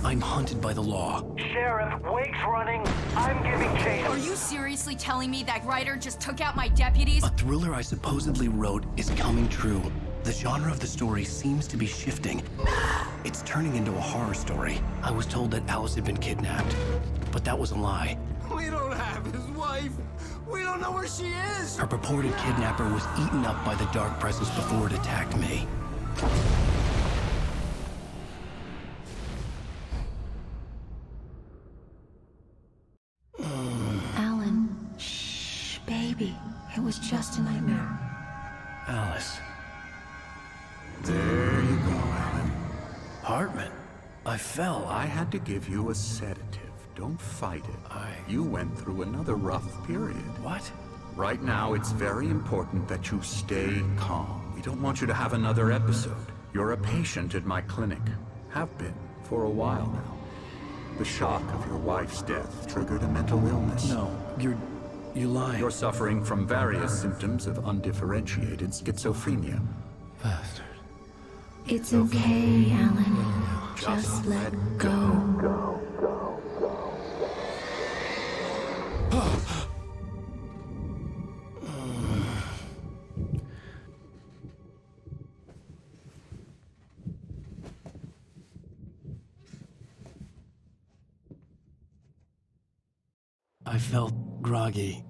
I'm hunted by the law. Sheriff, Wake's running. I'm giving chase. Are you seriously telling me that writer just took out my deputies? A thriller I supposedly wrote is coming true. The genre of the story seems to be shifting. It's turning into a horror story. I was told that Alice had been kidnapped, but that was a lie. We don't have his wife. We don't know where she is. Her purported kidnapper was eaten up by the dark presence before it attacked me. Alan, shh, baby. It was just a nightmare. Alice. There you go, Alan. Hartman. I fell. I had to give you a sedative. Don't fight it. You went through another rough period. What? Right now, it's very important that you stay calm. We don't want you to have another episode. You're a patient at my clinic. Have been for a while now. The shock of your wife's death triggered a mental illness. No, you're lying. You're suffering from various symptoms of undifferentiated schizophrenia. Bastard. It's okay, Alan. Just let go. I felt groggy.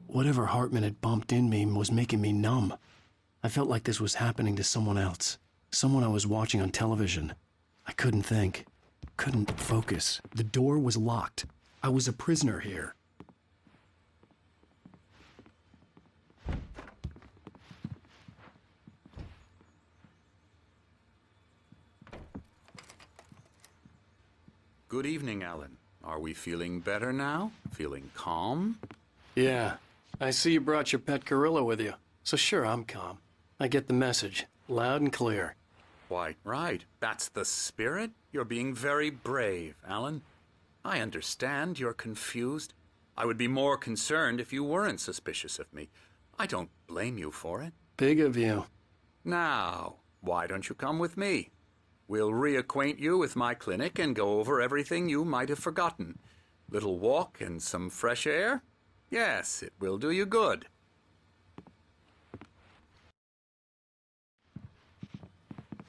Whatever Hartman had bumped in me was making me numb. I felt like this was happening to someone else. Someone I was watching on television. I couldn't think. Couldn't focus. The door was locked. I was a prisoner here. Good evening, Alan. Are we feeling better now? Feeling calm? Yeah. I see you brought your pet gorilla with you. So sure, I'm calm. I get the message. Loud and clear. Why, right. That's the spirit. You're being very brave, Alan. I understand you're confused. I would be more concerned if you weren't suspicious of me. I don't blame you for it. Big of you. Now, why don't you come with me? We'll reacquaint you with my clinic and go over everything you might have forgotten. Little walk and some fresh air? Yes, it will do you good.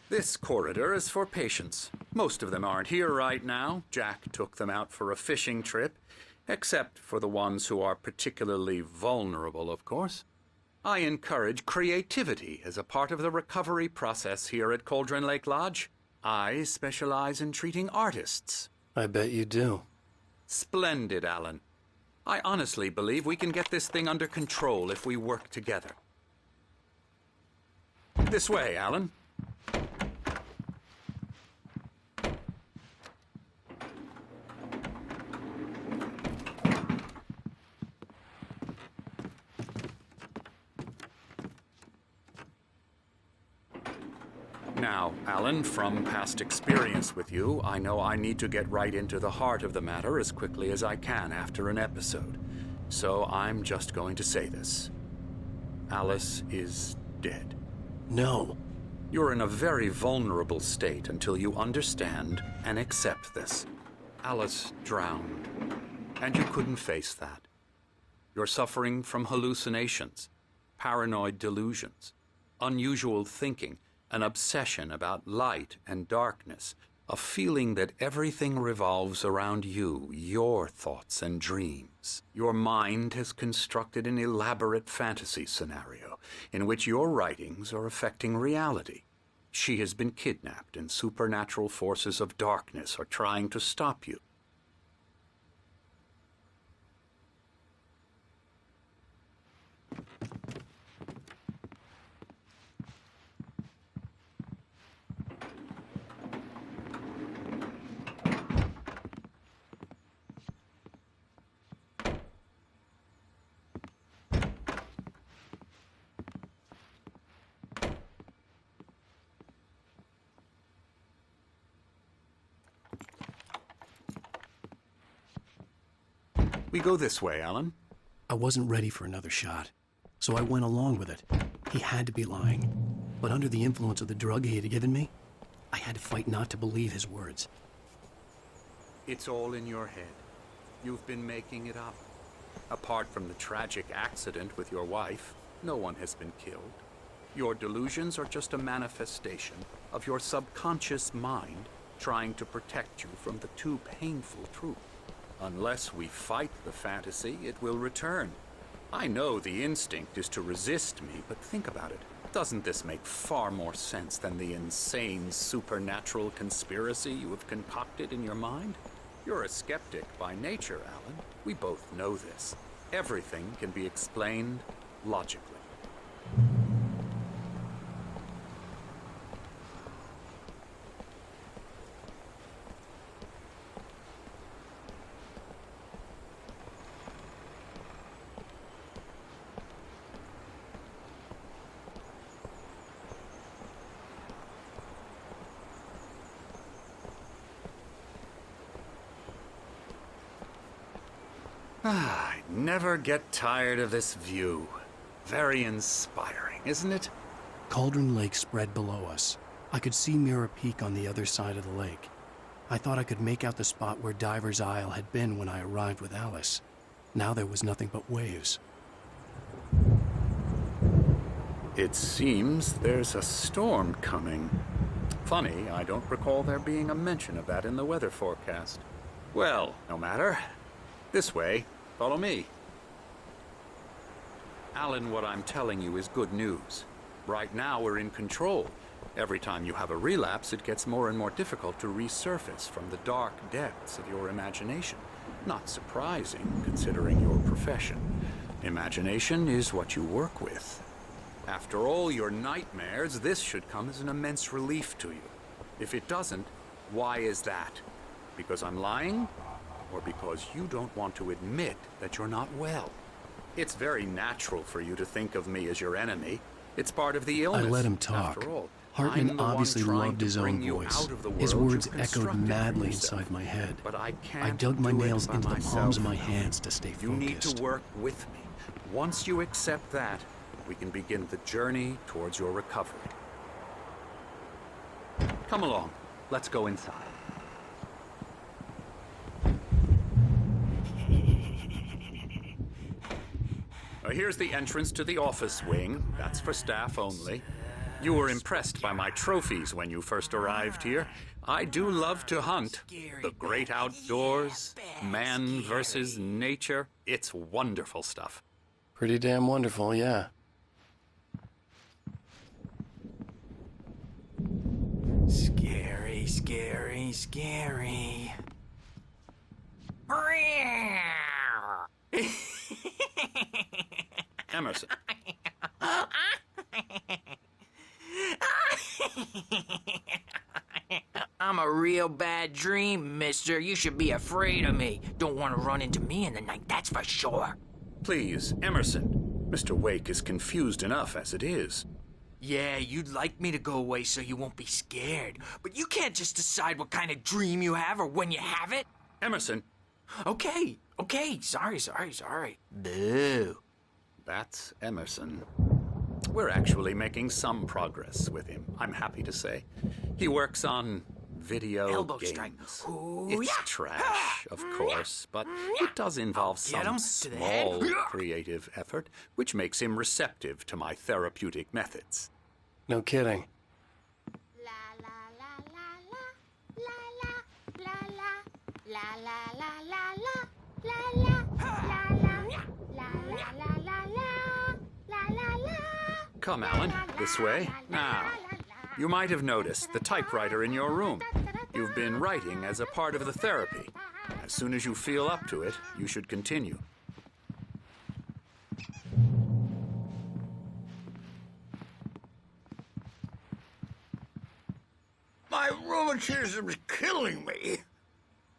This corridor is for patients. Most of them aren't here right now. Jack took them out for a fishing trip, except for the ones who are particularly vulnerable, of course. I encourage creativity as a part of the recovery process here at Cauldron Lake Lodge. I specialize in treating artists. I bet you do. Splendid, Alan. I honestly believe we can get this thing under control if we work together. This way, Alan. Now, Alan, from past experience with you, I know I need to get right into the heart of the matter as quickly as I can after an episode. So I'm just going to say this. Alice is dead. No. You're in a very vulnerable state until you understand and accept this. Alice drowned, and you couldn't face that. You're suffering from hallucinations, paranoid delusions, unusual thinking, an obsession about light and darkness, a feeling that everything revolves around you, your thoughts and dreams. Your mind has constructed an elaborate fantasy scenario in which your writings are affecting reality. She has been kidnapped and supernatural forces of darkness are trying to stop you. We go this way, Alan. I wasn't ready for another shot, so I went along with it. He had to be lying. But under the influence of the drug he had given me, I had to fight not to believe his words. It's all in your head. You've been making it up. Apart from the tragic accident with your wife, no one has been killed. Your delusions are just a manifestation of your subconscious mind trying to protect you from the too painful truth. Unless we fight the fantasy, it will return. I know the instinct is to resist me, but think about it. Doesn't this make far more sense than the insane supernatural conspiracy you have concocted in your mind? You're a skeptic by nature, Alan. We both know this. Everything can be explained logically. I never get tired of this view. Very inspiring, isn't it? Cauldron Lake spread below us. I could see Mirror Peak on the other side of the lake. I thought I could make out the spot where Diver's Isle had been when I arrived with Alice. Now there was nothing but waves. It seems there's a storm coming. Funny, I don't recall there being a mention of that in the weather forecast. Well, no matter. This way. Follow me. Alan, what I'm telling you is good news. Right now, we're in control. Every time you have a relapse, it gets more and more difficult to resurface from the dark depths of your imagination. Not surprising, considering your profession. Imagination is what you work with. After all your nightmares, this should come as an immense relief to you. If it doesn't, why is that? Because I'm lying? Or because you don't want to admit that you're not well? It's very natural for you to think of me as your enemy. It's part of the illness. I let him talk. After all, Hartman I'm the obviously one trying loved to his bring own you voice. out of the His world words you've echoed constructed for madly yourself. inside my head. But I can't I dug my do it nails by into the myself. palms of my hands to stay You need focused. to work with me. Once you accept that, we can begin the journey towards your recovery. Come along. Let's go inside. Here's the entrance to the office wing. That's for staff only. You were impressed by my trophies when you first arrived here. I do love to hunt. The great outdoors, man versus nature. It's wonderful stuff. Pretty damn wonderful, yeah. Scary, scary, scary. Emerson. I'm a real bad dream, mister. You should be afraid of me. Don't want to run into me in the night, that's for sure. Please, Emerson. Mr. Wake is confused enough as it is. Yeah, you'd like me to go away so you won't be scared. But you can't just decide what kind of dream you have or when you have it. Emerson. Okay, sorry. Boo. That's Emerson. We're actually making some progress with him, I'm happy to say. He works on video Elbow games. strike. Ooh, It's yeah. trash, of course, but it does involve Get him some to the head. small creative effort, which makes him receptive to my therapeutic methods. No kidding. Come, Alan, this way. Now, you might have noticed the typewriter in your room. You've been writing as a part of the therapy. As soon as you feel up to it, you should continue. My rheumatism's killing me.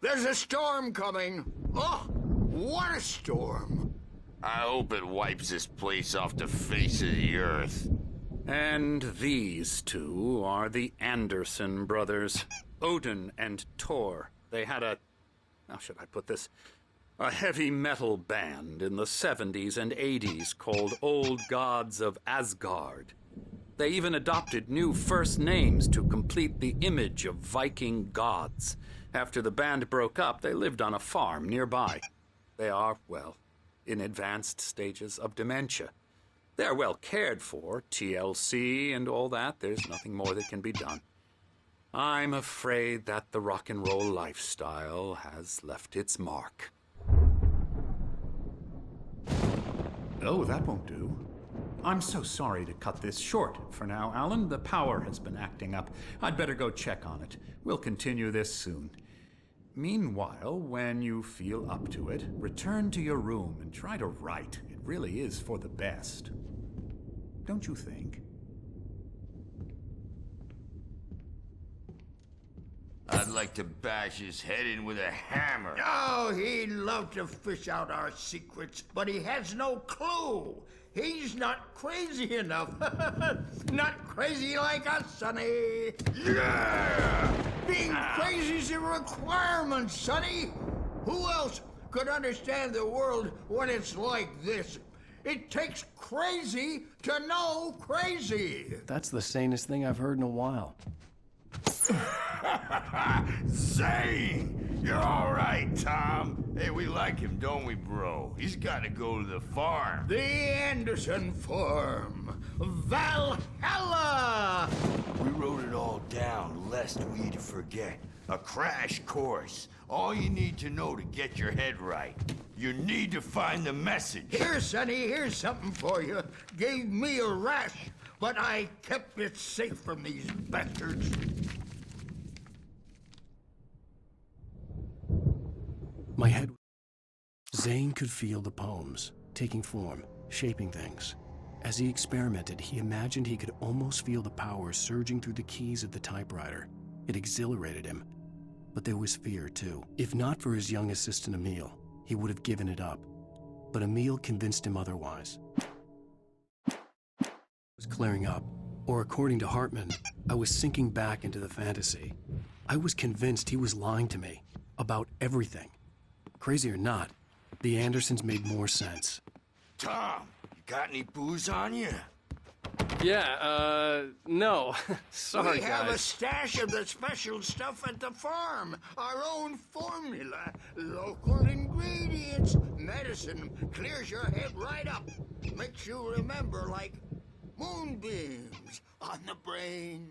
There's a storm coming. Oh, what a storm. I hope it wipes this place off the face of the earth. And these two are the Anderson brothers, Odin and Tor. They had how should I put this? A heavy metal band in the 70s and 80s called Old Gods of Asgard. They even adopted new first names to complete the image of Viking gods. After the band broke up, they lived on a farm nearby. They are, well, in advanced stages of dementia. They're well cared for, TLC and all that. There's nothing more that can be done. I'm afraid that the rock and roll lifestyle has left its mark. Oh, that won't do. I'm so sorry to cut this short for now, Alan. The power has been acting up. I'd better go check on it. We'll continue this soon. Meanwhile, when you feel up to it, return to your room and try to write. It really is for the best. Don't you think? I'd like to bash his head in with a hammer. Oh, he'd love to fish out our secrets, but he has no clue. He's not crazy enough. Not crazy like us, Sonny. Yeah! Being crazy's a requirement, Sonny. Who else could understand the world when it's like this? It takes crazy to know crazy. That's the sanest thing I've heard in a while. Zane! You're all right, Tom. Hey, we like him, don't we, bro? He's got to go to the farm. The Anderson Farm. Valhalla! We wrote it all down, lest we forget. A crash course. All you need to know to get your head right. You need to find the message. Here, Sonny, here's something for you. Gave me a rash, but I kept it safe from these bastards. My head... Zane could feel the poems, taking form, shaping things. As he experimented, he imagined he could almost feel the power surging through the keys of the typewriter. It exhilarated him. But there was fear, too. If not for his young assistant, Emil, he would have given it up. But Emil convinced him otherwise. It was clearing up. Or according to Hartman, I was sinking back into the fantasy. I was convinced he was lying to me. About everything. Crazy or not, the Andersons made more sense. Tom, you got any booze on you? Yeah, no. Sorry, we have a stash of the special stuff at the farm. Our own formula. Local ingredients. Medicine clears your head right up. Makes you remember like moonbeams on the brain.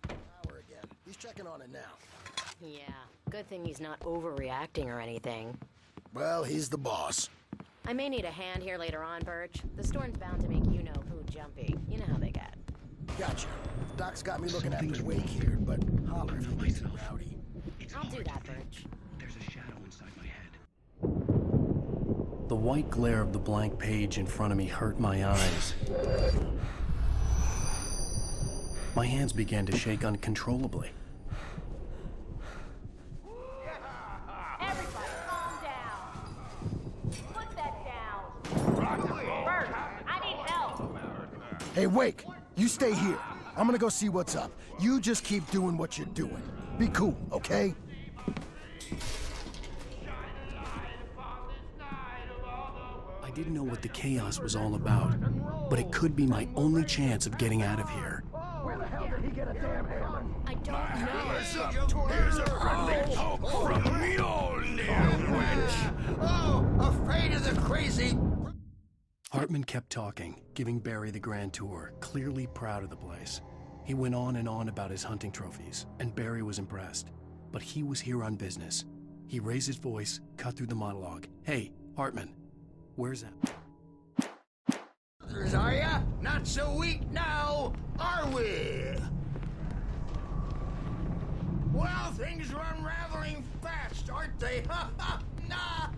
Power again. He's checking on it now. Yeah, good thing he's not overreacting or anything. Well, he's the boss. I may need a hand here later on, Birch. The storm's bound to make you-know-who jumpy. You know how they get. Gotcha. Doc's got me looking after Wake here, but holler if he gets rowdy. I'll do that, Birch. There's a shadow inside my head. The white glare of the blank page in front of me hurt my eyes. My hands began to shake uncontrollably. Everybody, calm down. Put that down. Bert, I need help. Hey, Wake, you stay here. I'm gonna go see what's up. You just keep doing what you're doing. Be cool, okay? I didn't know what the chaos was all about, but it could be my only chance of getting out of here. Where the hell did he get a damn hammer? I don't know. Here's a friendly poke from Mjolnir, witch. Oh, afraid of the crazy. Hartman kept talking, giving Barry the grand tour, clearly proud of the place. He went on and on about his hunting trophies, and Barry was impressed. But he was here on business. He raised his voice, cut through the monologue. Hey, Hartman, where's that? Are ya? Not so weak now, are we? Well, things are unraveling fast, aren't they? Ha ha! Nah!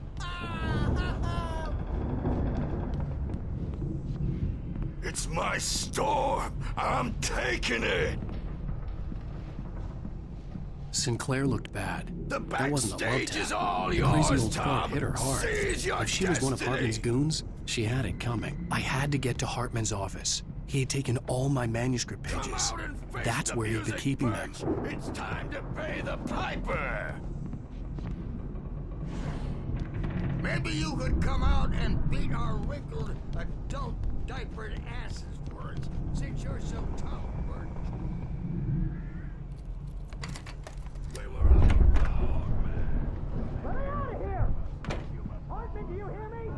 It's my storm. I'm taking it. Sinclair looked bad. The That wasn't a love backstage is tap. all The yours, crazy old Tom. fart hit her hard. Seize your If she was one of destiny. Hartman's goons, she had it coming. I had to get to Hartman's office. He had taken all my manuscript Come pages. out and face That's the where he'd be music, keeping them. Birch. It's time to pay the piper. Maybe you could come out and beat our wrinkled adult diapered asses for us, since you're so tough, Birch. We were on the wrong, man. Let me out of here! Hartman, do you hear me?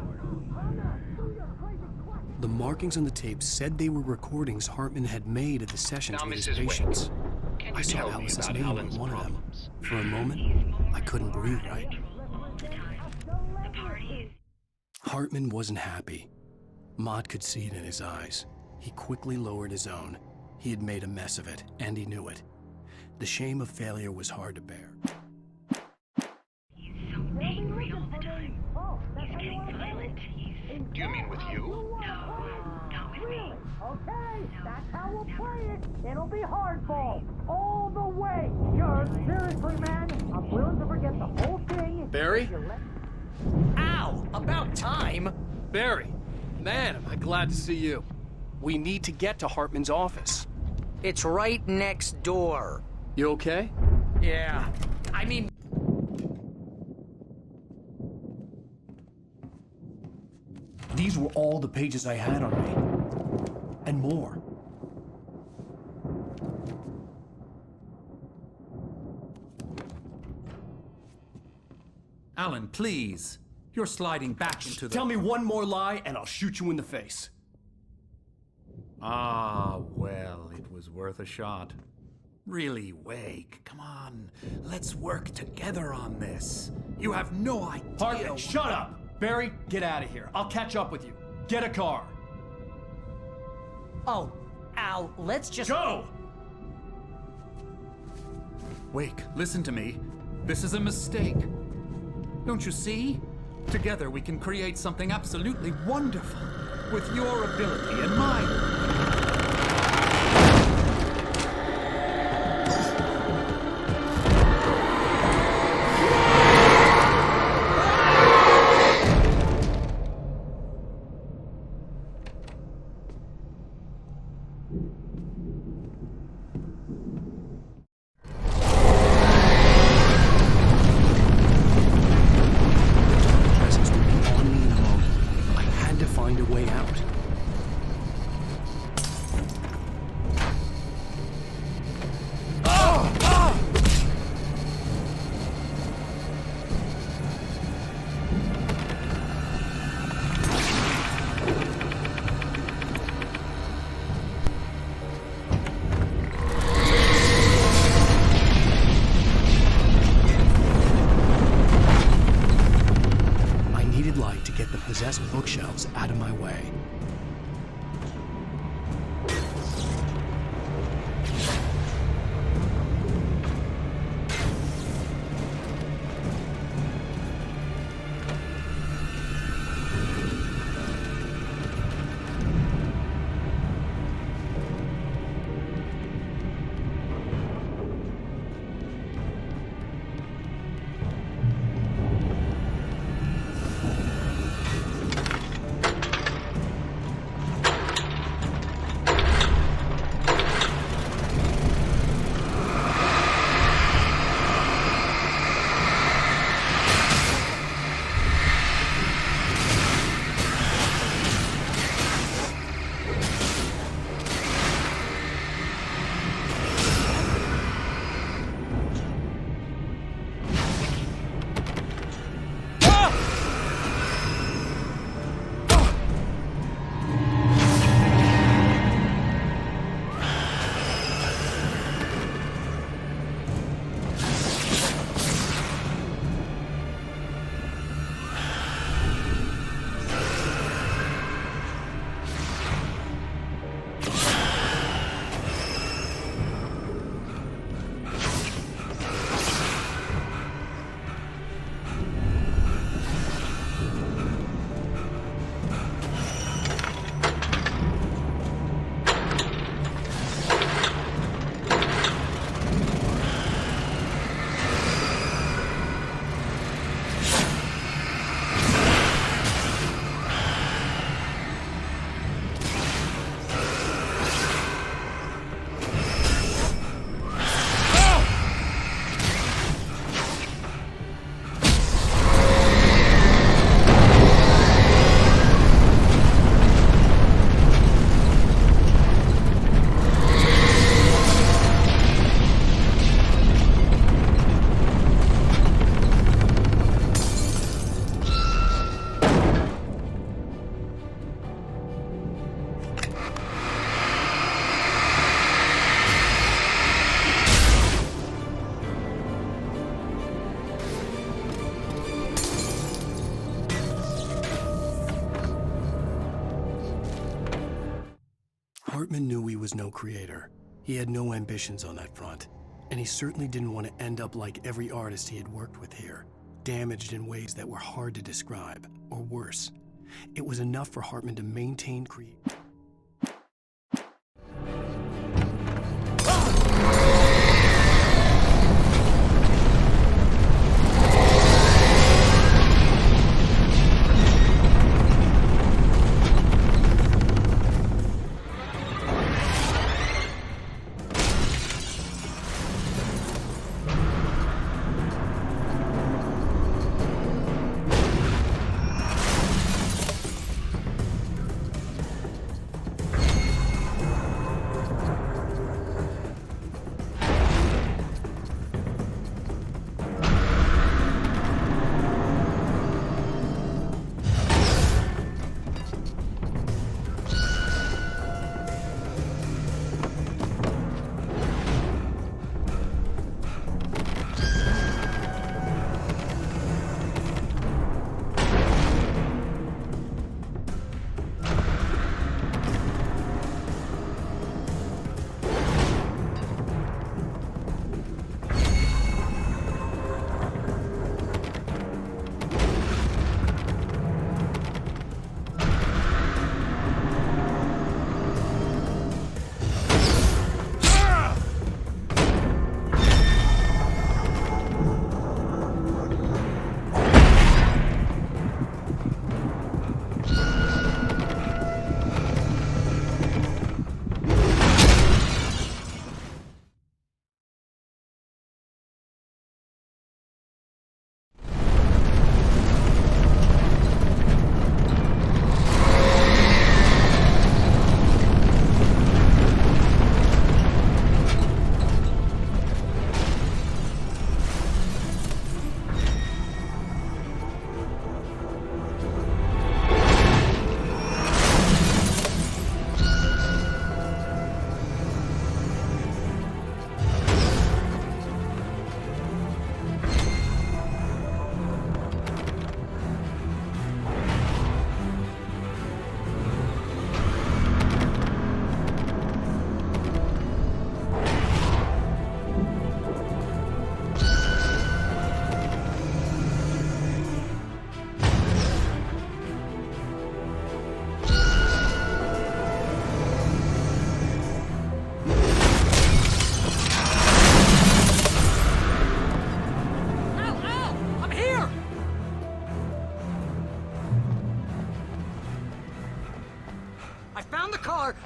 I'm not through your crazy quack. The markings on the tape said they were recordings Hartman had made at the sessions Now, with his Mrs. Wake, patients. can I you saw tell me Alice's about name on Alan's one of them. problems? For a moment, I couldn't breathe right. Hartman wasn't happy. Mott could see it in his eyes. He quickly lowered his own. He had made a mess of it, and he knew it. The shame of failure was hard to bear. He's so angry all the time. He's getting violent. You mean with you? No, not with me. Okay, that's how we'll play it. It'll be hardball all the way. Seriously, man, I'm willing to forget the whole thing. Barry? Ow! About time! Barry! Man, am I glad to see you. We need to get to Hartman's office. It's right next door. You okay? Yeah. I mean... These were all the pages I had on me. And more. Alan, please. You're sliding back into the... Tell me one more lie and I'll shoot you in the face. Ah, well, it was worth a shot. Really, Wake, come on. Let's work together on this. You have no idea... Hartman, shut up! Barry, get out of here. I'll catch up with you. Get a car. Oh, Al, let's just... Go! Wake, listen to me. This is a mistake. Don't you see? Together we can create something absolutely wonderful. With your ability and mine. Bookshelves out of my way. was no creator. He had no ambitions on that front. And he certainly didn't want to end up like every artist he had worked with here, damaged in ways that were hard to describe, or worse. It was enough for Hartman to maintain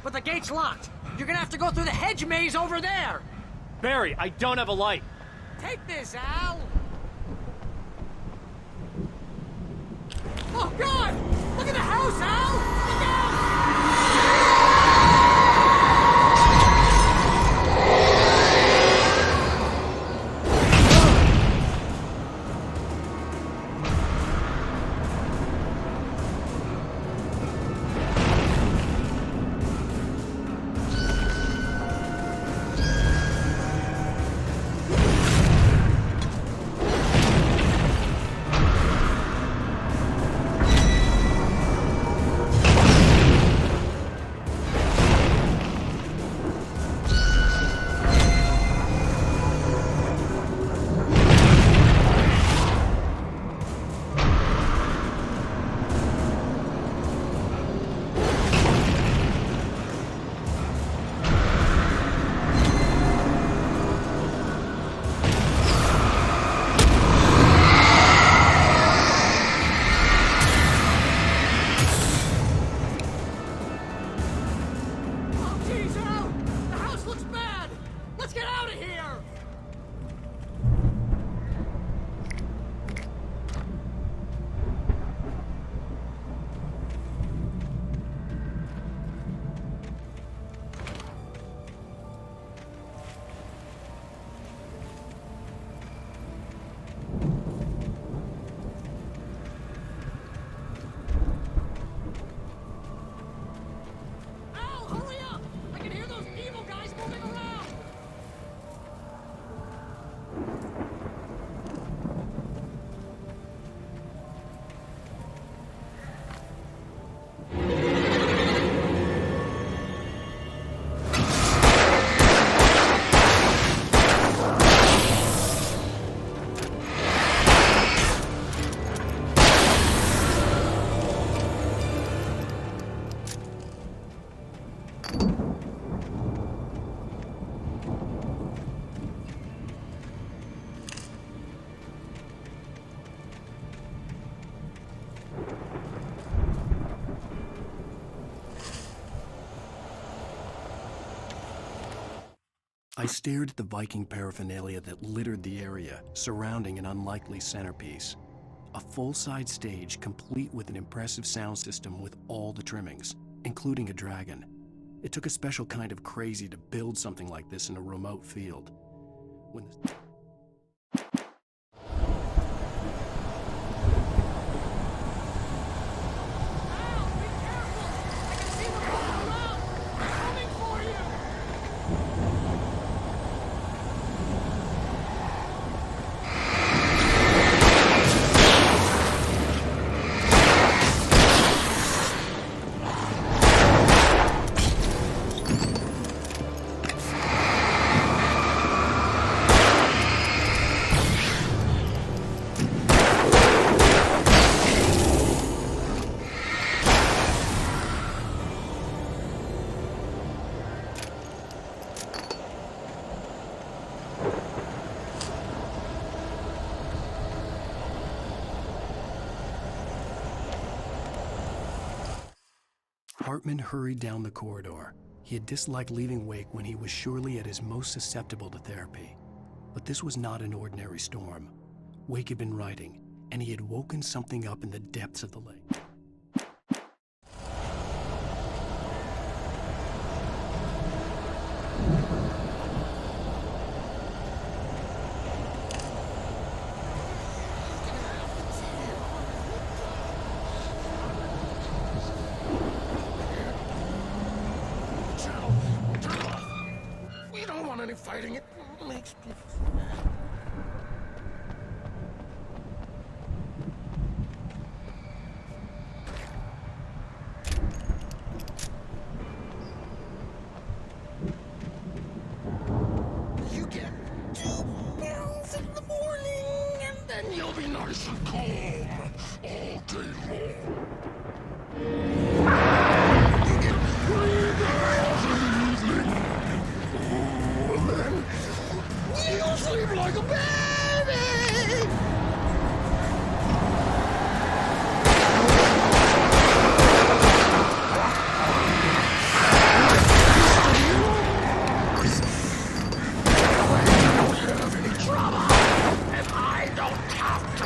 but the gate's locked. You're gonna have to go through the hedge maze over there. Barry, I don't have a light. Take this, Al. Oh, God! Look at the house, Al! Look out! I stared at the Viking paraphernalia that littered the area, surrounding an unlikely centerpiece. A full-size stage complete with an impressive sound system with all the trimmings, including a dragon. It took a special kind of crazy to build something like this in a remote field. When the Hartman hurried down the corridor. He had disliked leaving Wake when he was surely at his most susceptible to therapy. But this was not an ordinary storm. Wake had been writing, and he had woken something up in the depths of the lake. Fighting it makes me... You get 2 pills in the morning, and then you'll be nice and calm all day long. You get 3 pills in the evening. You'll sleep like a baby! I don't have any trauma, and I don't have to.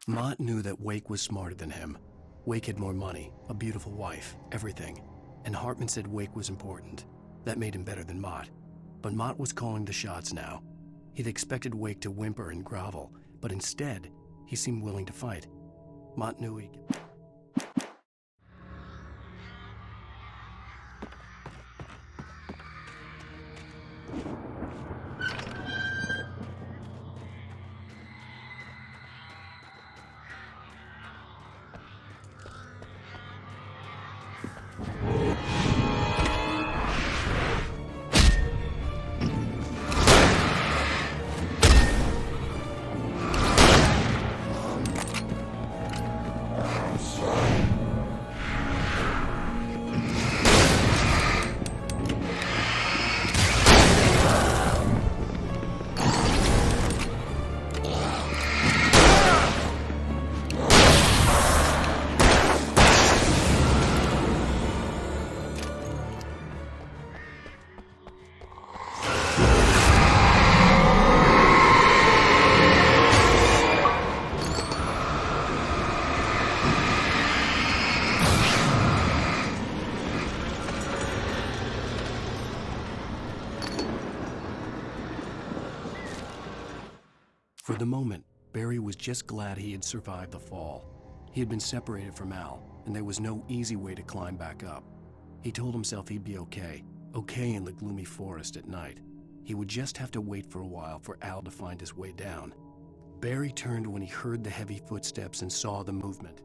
Mott knew that Wake was smarter than him. Wake had more money, a beautiful wife, everything. And Hartman said Wake was important. That made him better than Mott. But Mott was calling the shots now. He'd expected Wake to whimper and grovel, but instead, he seemed willing to fight. Mott knew he'd... For the moment, Barry was just glad he had survived the fall. He had been separated from Al, and there was no easy way to climb back up. He told himself he'd be okay in the gloomy forest at night. He would just have to wait for a while for Al to find his way down. Barry turned when he heard the heavy footsteps and saw the movement.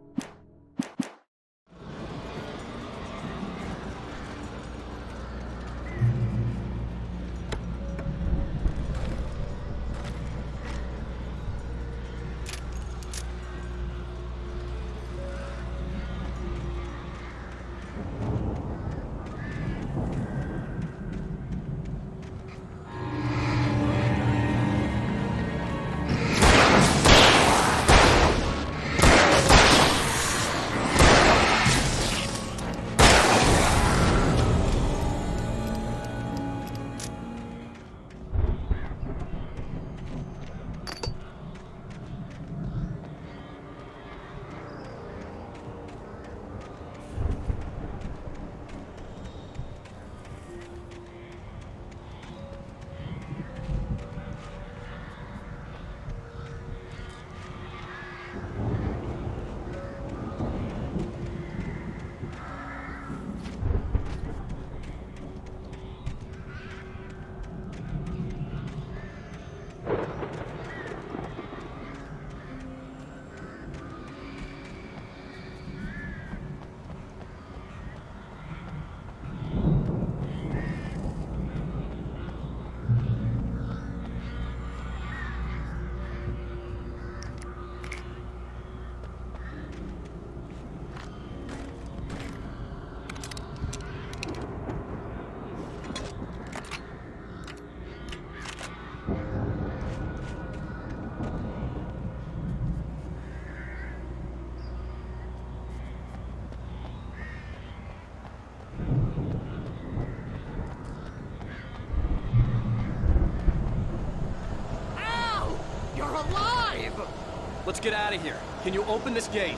Let's get out of here. Can you open this gate?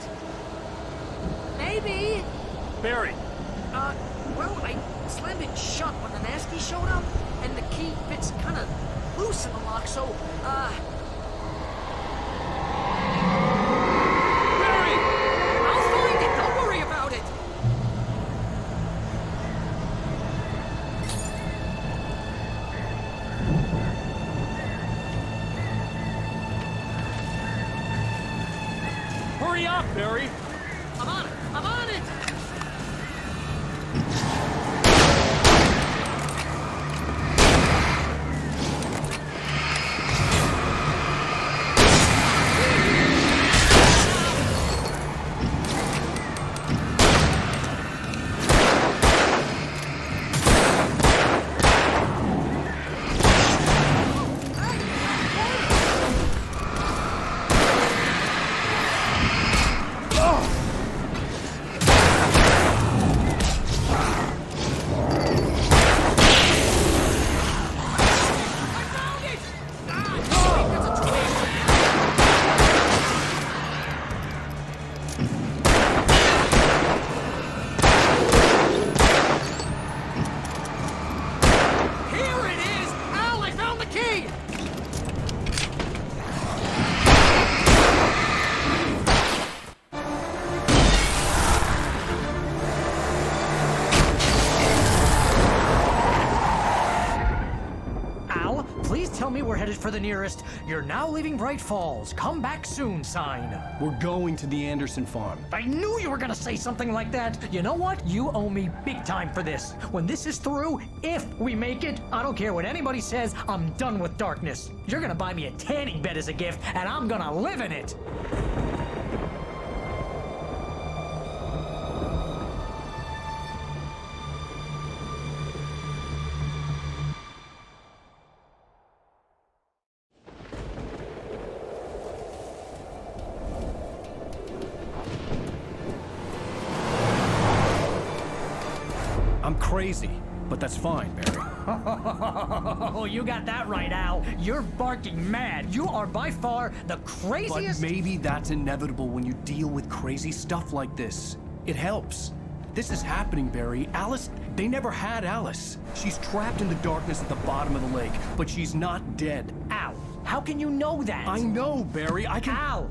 Maybe. Barry! Well, I slammed it shut when the nasty showed up, and the key fits kind of loose in the lock, so, Barry! I'll find it! Don't worry about it! Hurry up, Barry! I'm on it! I'm on it! we're headed for the nearest "You're now leaving Bright Falls. Come back soon" sign. We're going to the Anderson farm. I knew you were gonna say something like that. You know what? You owe me big time for this. When this is through, if we make it, I don't care what anybody says, I'm done with darkness. You're gonna buy me a tanning bed as a gift, and I'm gonna live in it. I'm crazy, but that's fine, Barry. Oh, you got that right, Al. You're barking mad. You are by far the craziest... But maybe that's inevitable when you deal with crazy stuff like this. It helps. This is happening, Barry. Alice, they never had Alice. She's trapped in the darkness at the bottom of the lake, but she's not dead. Al, how can you know that? I know, Barry. I can... Al,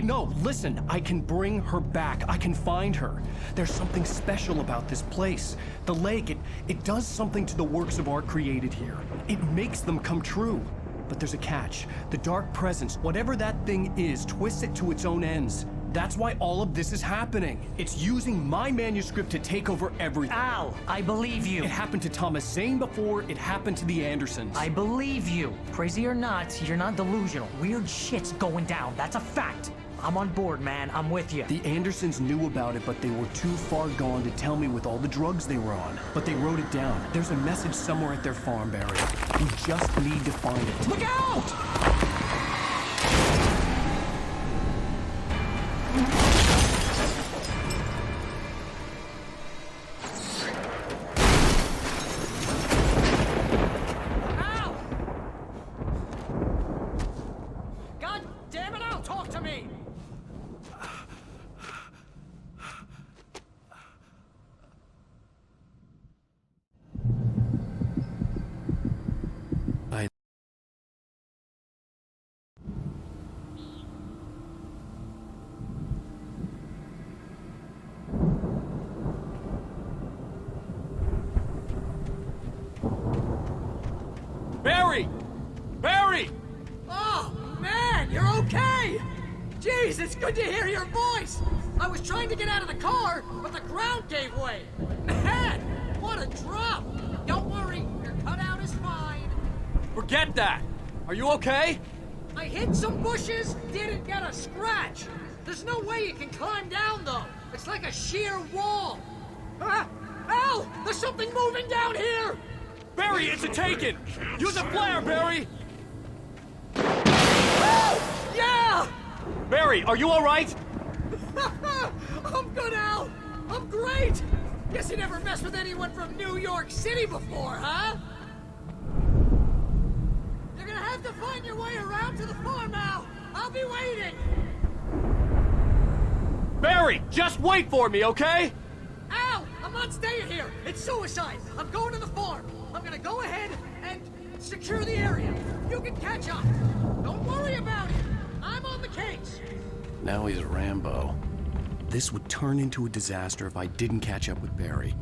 No, listen. I can bring her back. I can find her. There's something special about this place. The lake, it does something to the works of art created here. It makes them come true. But there's a catch. The dark presence, whatever that thing is, twists it to its own ends. That's why all of this is happening. It's using my manuscript to take over everything. Al, I believe you. It happened to Thomas Zane before it happened to the Andersons. I believe you. Crazy or not, you're not delusional. Weird shit's going down. That's a fact. I'm on board, man. I'm with you. The Andersons knew about it, but they were too far gone to tell me with all the drugs they were on. But they wrote it down. There's a message somewhere at their farm, Barry. We just need to find it. Look out! Barry! Barry! Oh, man, you're okay! Jeez, it's good to hear your voice! I was trying to get out of the car, but the ground gave way! Man, what a drop! Don't worry, your cutout is fine. Forget that! Are you okay? I hit some bushes, didn't get a scratch. There's no way you can climb down, though. It's like a sheer wall. Ah! Al! There's something moving down here! Barry, it's a taken! Use a flare, Barry! Yeah! Barry, are you alright? I'm good, Al! I'm great! Guess you never messed with anyone from New York City before, huh? You're gonna have to find your way around to the farm, Al! I'll be waiting! Barry, just wait for me, okay? Al! I'm not staying here! It's suicide! I'm going to the farm! I'm gonna go ahead and secure the area. You can catch up. Don't worry about it. I'm on the case. Now he's Rambo. This would turn into a disaster if I didn't catch up with Barry.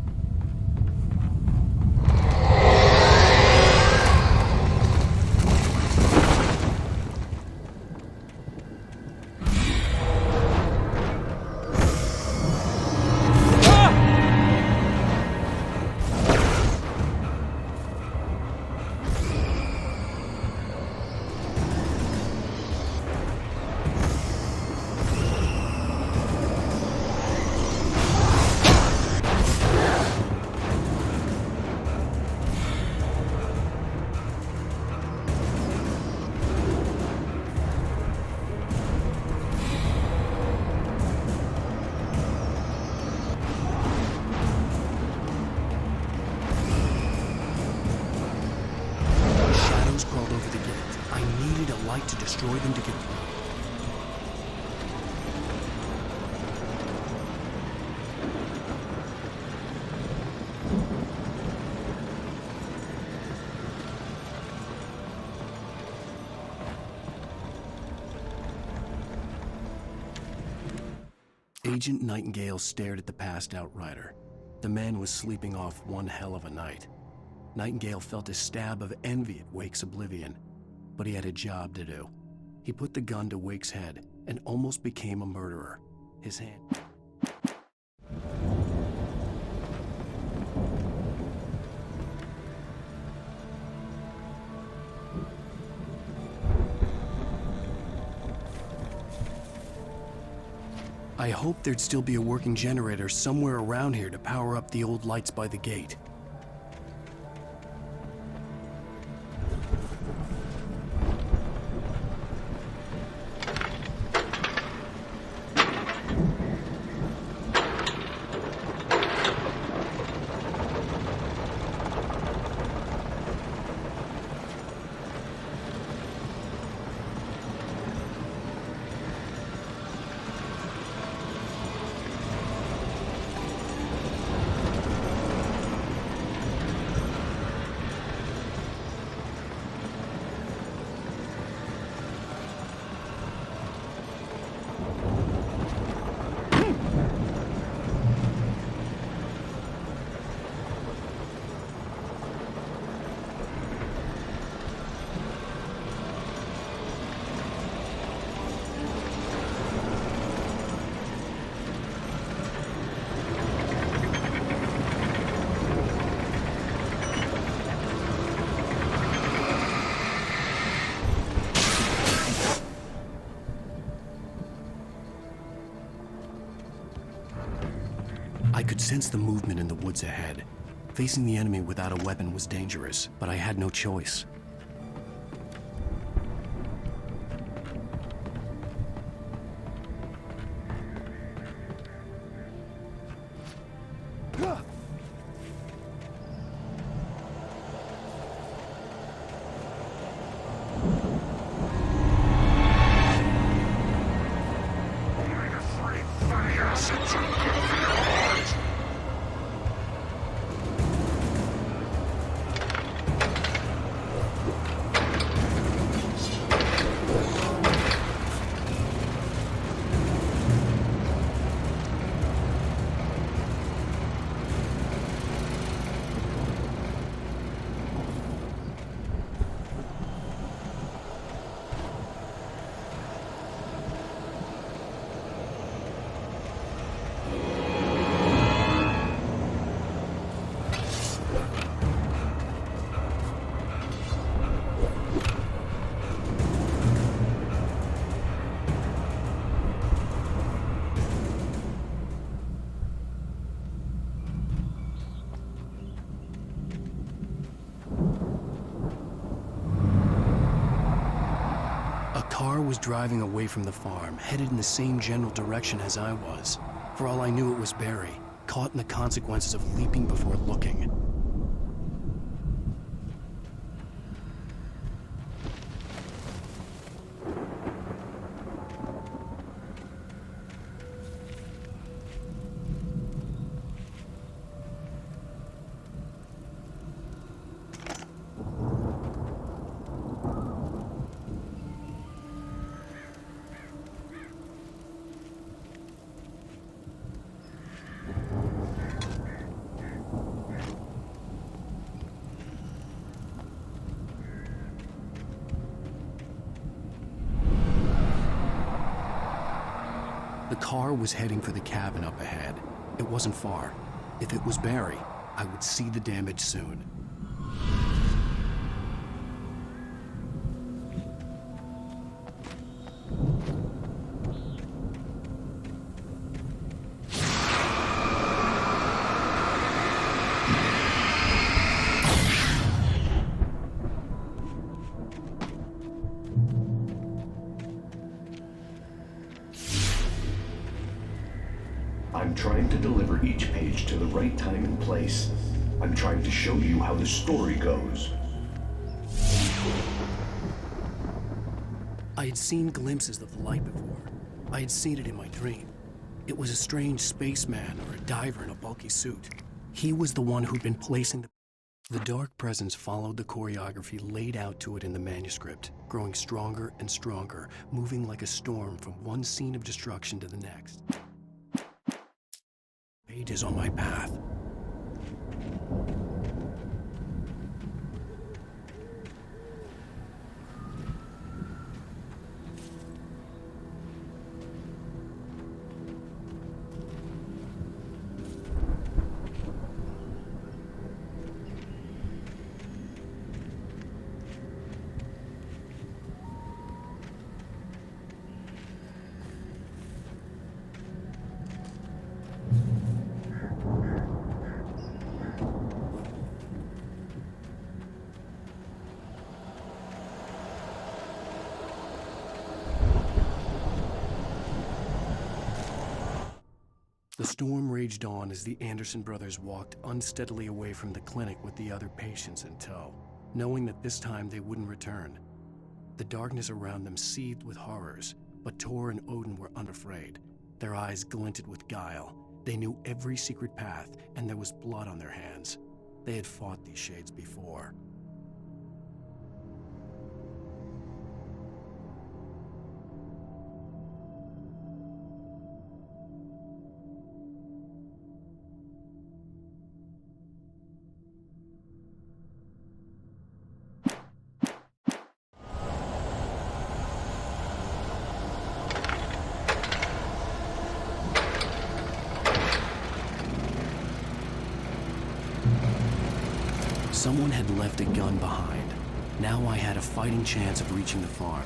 To destroy them to get through. Agent Nightingale stared at the passed out rider. The man was sleeping off one hell of a night. Nightingale felt a stab of envy at Wake's oblivion. but he had a job to do. He put the gun to Wake's head and almost became a murderer. His hand... I hoped there'd still be a working generator somewhere around here to power up the old lights by the gate. I could sense the movement in the woods ahead. Facing the enemy without a weapon was dangerous, but I had no choice. Was driving away from the farm, headed in the same general direction as I was. For all I knew, it was Barry, caught in the consequences of leaping before looking. The car was heading for the cabin up ahead. It wasn't far. If it was Barry, I would see the damage soon. I'm trying to deliver each page to the right time and place. I'm trying to show you how the story goes. I had seen glimpses of the light before. I had seen it in my dream. It was a strange spaceman or a diver in a bulky suit. He was the one who'd been placing the dark presence followed the choreography laid out to it in the manuscript, growing stronger and stronger, moving like a storm from one scene of destruction to the next. Pages on my path. The storm raged on as the Anderson brothers walked unsteadily away from the clinic with the other patients in tow, knowing that this time they wouldn't return. The darkness around them seethed with horrors, but Tor and Odin were unafraid. Their eyes glinted with guile. They knew every secret path, and there was blood on their hands. They had fought these shades before. Someone had left a gun behind. Now I had a fighting chance of reaching the farm.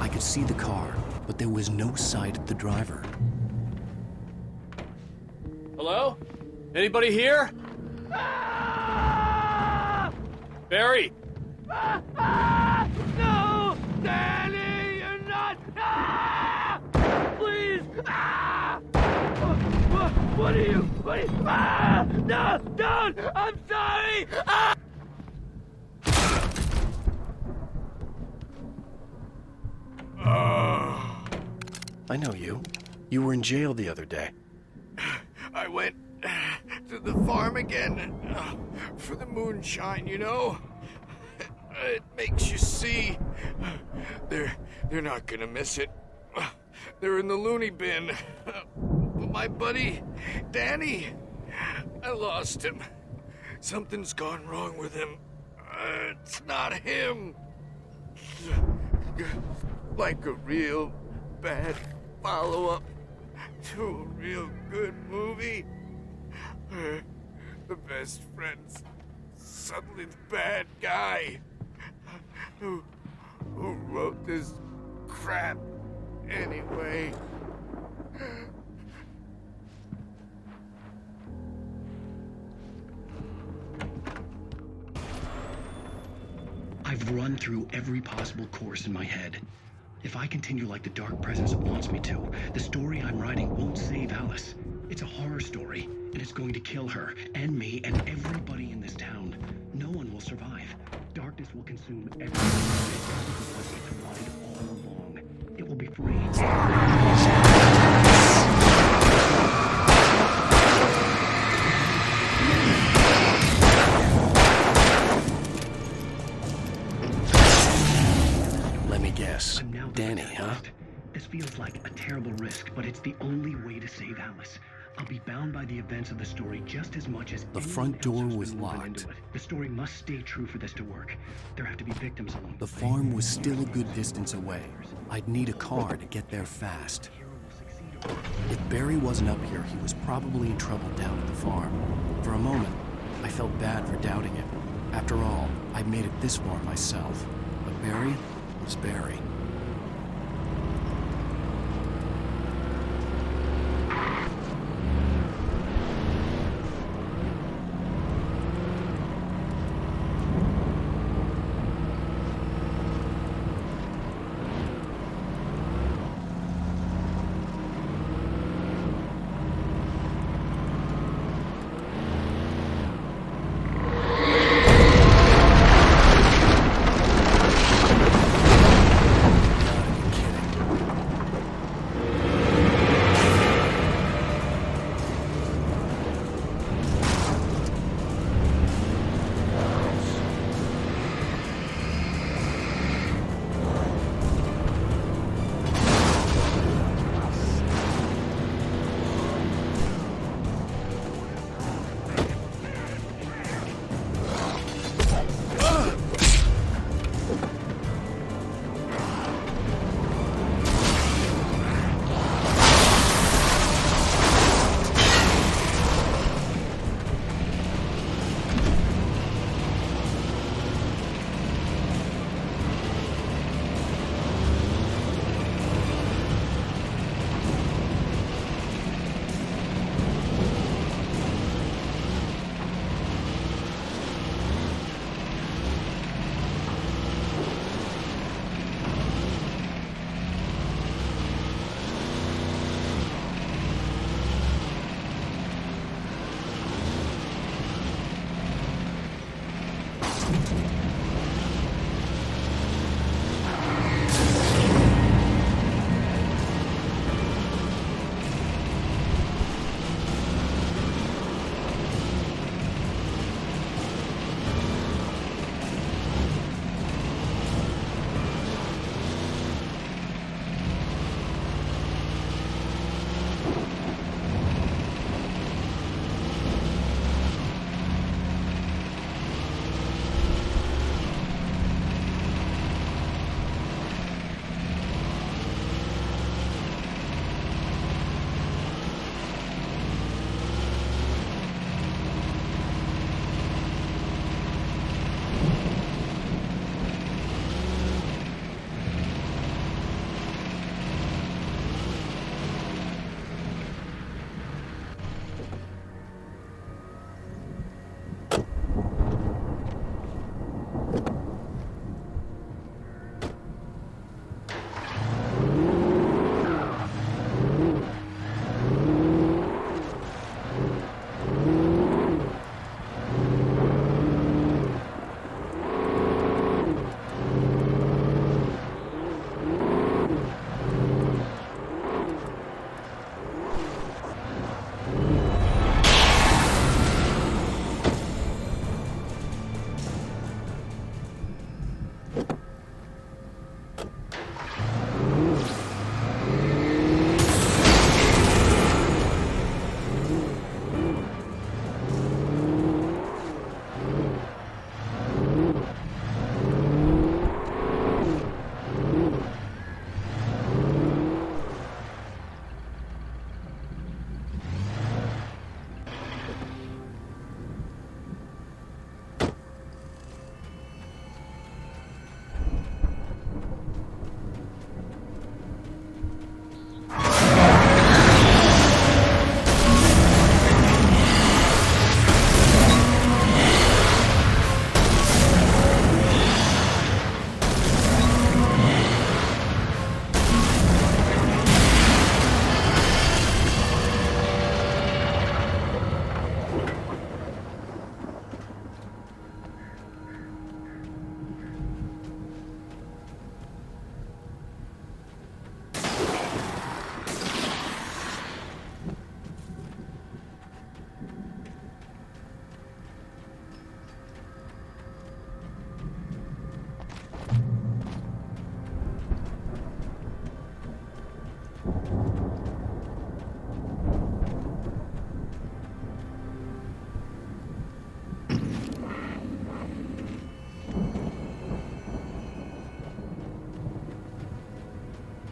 I could see the car, but there was no sight of the driver. Anybody here? Barry! No! Danny, you're not! Please! What are you? No! Don't! I'm sorry! I know you. You were in jail the other day. I went to the farm again for the moonshine, you know? It makes you see. They're not gonna miss it. They're in the loony bin. But my buddy, Danny, I lost him. Something's gone wrong with him. It's not him. Like a real bad follow-up to a real good movie. The best friend's suddenly the bad guy. Who wrote this crap anyway? I've run through every possible course in my head. If I continue like the Dark Presence wants me to, the story I'm writing won't save Alice. It's a horror story, and it's going to kill her, and me, and everybody in this town. No one will survive. Darkness will consume everyone. All along. It will be free. Let me guess. Danny, huh? This feels like a terrible risk, but it's the only way to save Alice. I'll be bound by the events of the story just as much as the front door was locked. The story must stay true for this to work. There have to be victims along the farm was still a good distance away. I'd need a car to get there fast. If Barry wasn't up here, he was probably in trouble down at the farm. For a moment, I felt bad for doubting him. After all, I'd made it this far myself. But Barry was Barry.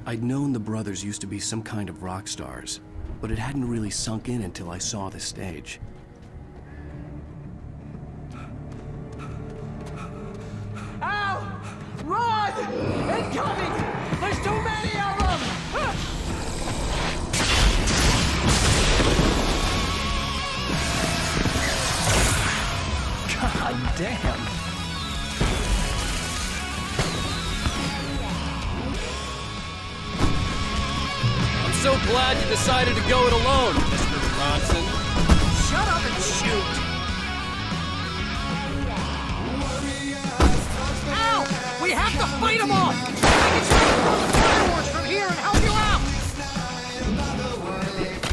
I'd known the brothers used to be some kind of rock stars, but it hadn't really sunk in until I saw the stage. Al! Run! Incoming! There's too many of them! God damn! I'm so glad you decided to go it alone, Mr. Bronson. Shut up and shoot! Al! We have to fight them all! I can try to throw the fireworks from here and help you out!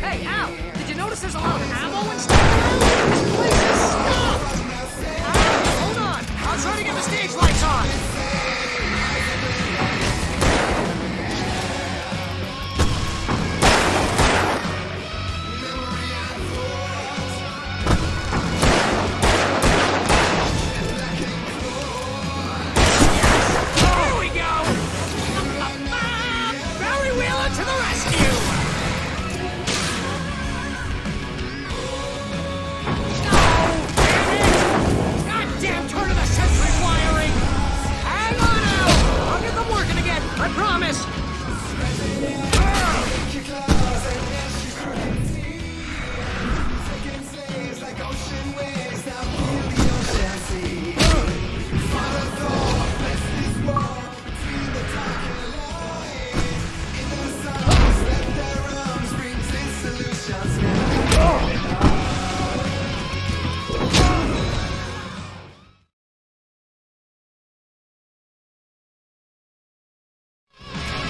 Hey, Al! Did you notice there's a lot of ammo and stuff around? This place is stuffed! Al, hold on! I'll try to get the stage lights on! I promise!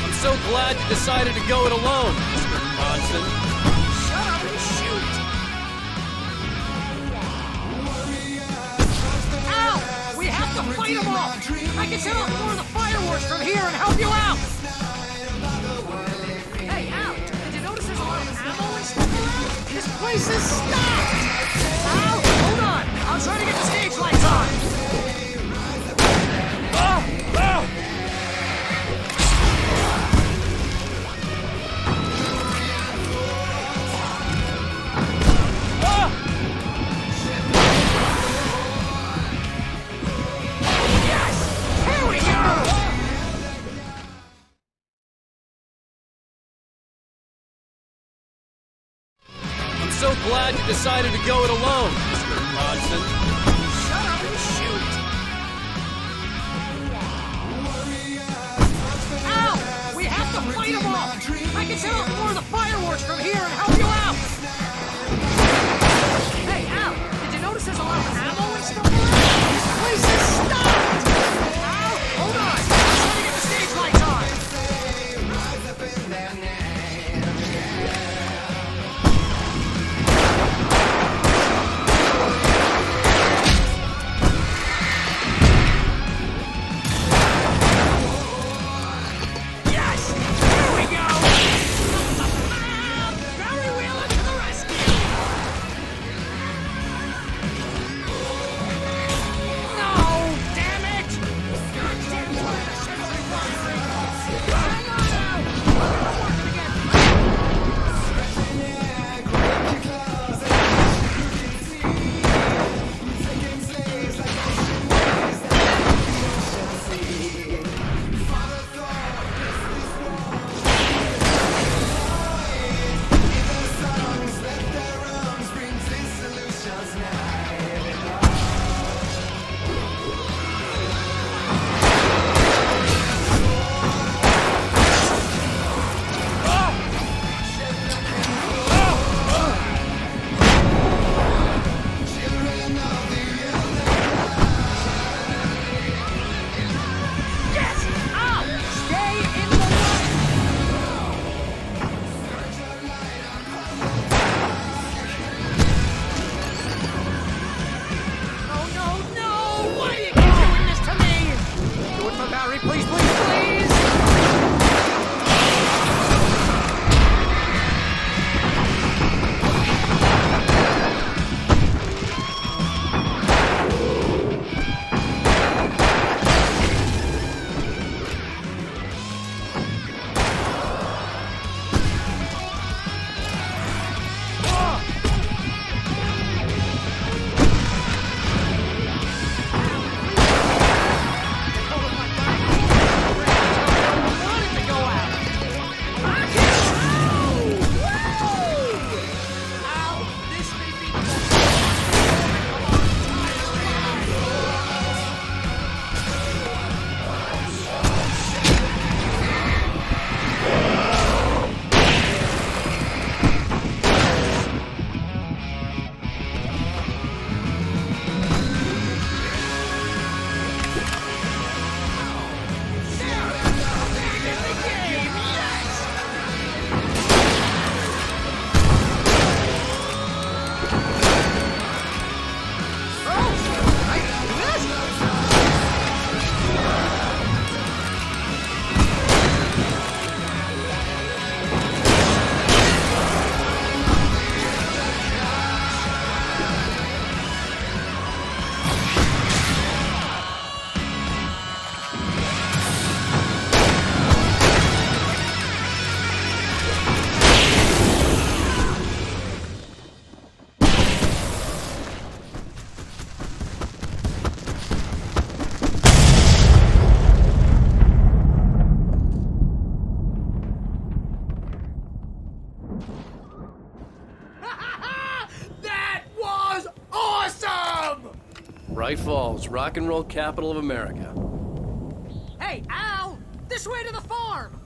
I'm so glad you decided to go it alone, Mr. Bronson. Shut up and shoot! Al! We have to fight them all! I can set off more of the fireworks from here and help you out! Hey, Al! Did you notice there's a lot of ammo and stuff around? This place is stopped! Al, hold on! I'll try to get the stage lights on! I'm so glad you decided to go it alone, Mr. Bronson. Shut up and shoot! Al! We have to fight them all! I can set off more of the fireworks from here and help you out! Hey, Al! Did you notice there's a lot of ammo and stuff around? This place is stopped! Al, hold on! I'm trying to get the stage lights on! Yes! Here we go! Barry Wheeler to the rescue! Bright Falls, rock and roll capital of America. Hey, Al! This way to the farm!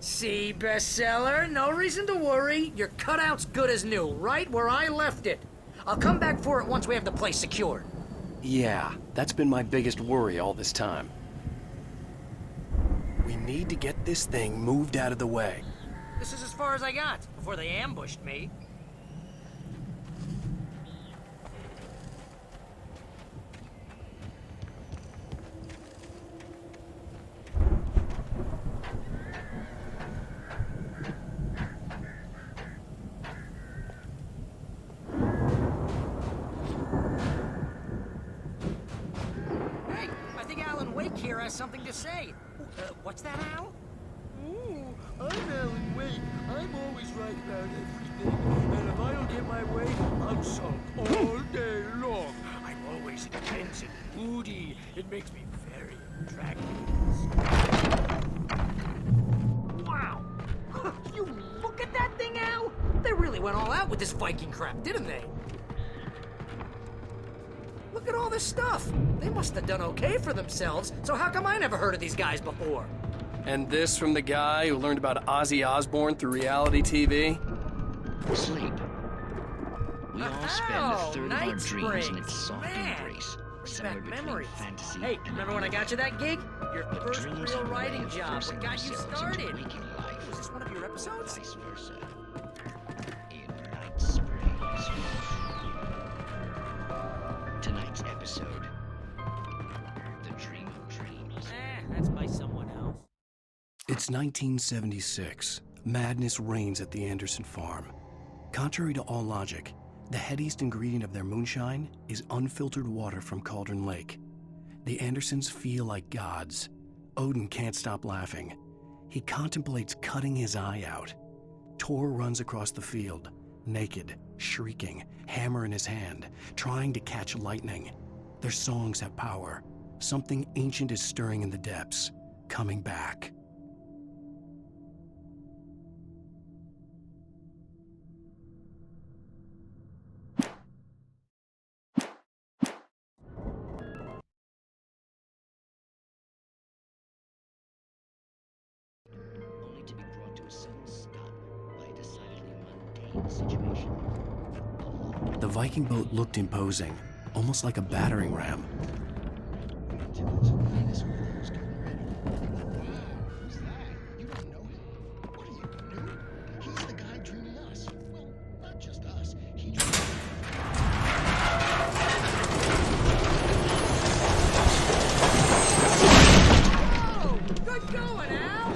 See, bestseller, no reason to worry. Your cutout's good as new, right where I left it. I'll come back for it once we have the place secured. Yeah, that's been my biggest worry all this time. We need to get this thing moved out of the way. This is as far as I got before they ambushed me. Hey, I think ALANWAKE here has something to say. What's that, Al? Ooh, I'm Alan Wake. I'm always right about everything. And if I don't get my way, I'm sunk all day long. I'm always intense and moody. It makes me very attractive. Wow! You look at that thing, Al! They really went all out with this Viking crap, didn't they? Look at all this stuff. They must have done okay for themselves, so how come I never heard of these guys before? And this from the guy who learned about Ozzy Osbourne through reality TV? Sleep. We all spend a third of our dreams in its soft embrace. Somewhere between Memories. fantasy Hey, and remember when I got you that gig? Your But first dreams real have a way writing of job. forcing What got you themselves into started? waking life. Was this one of your episodes? Vice versa. In Night Springs. Tonight's episode. The Dream of Dreams. That's by someone else. It's 1976. Madness reigns at the Anderson farm. Contrary to all logic, the headiest ingredient of their moonshine is unfiltered water from Cauldron Lake. The Andersons feel like gods. Odin can't stop laughing. He contemplates cutting his eye out. Tor runs across the field, naked, shrieking, hammer in his hand, trying to catch lightning. Their songs have power. Something ancient is stirring in the depths, coming back. Only to be brought to a sudden stop by a decidedly mundane situation. The Viking boat looked imposing, almost like a battering ram. Good going, Al!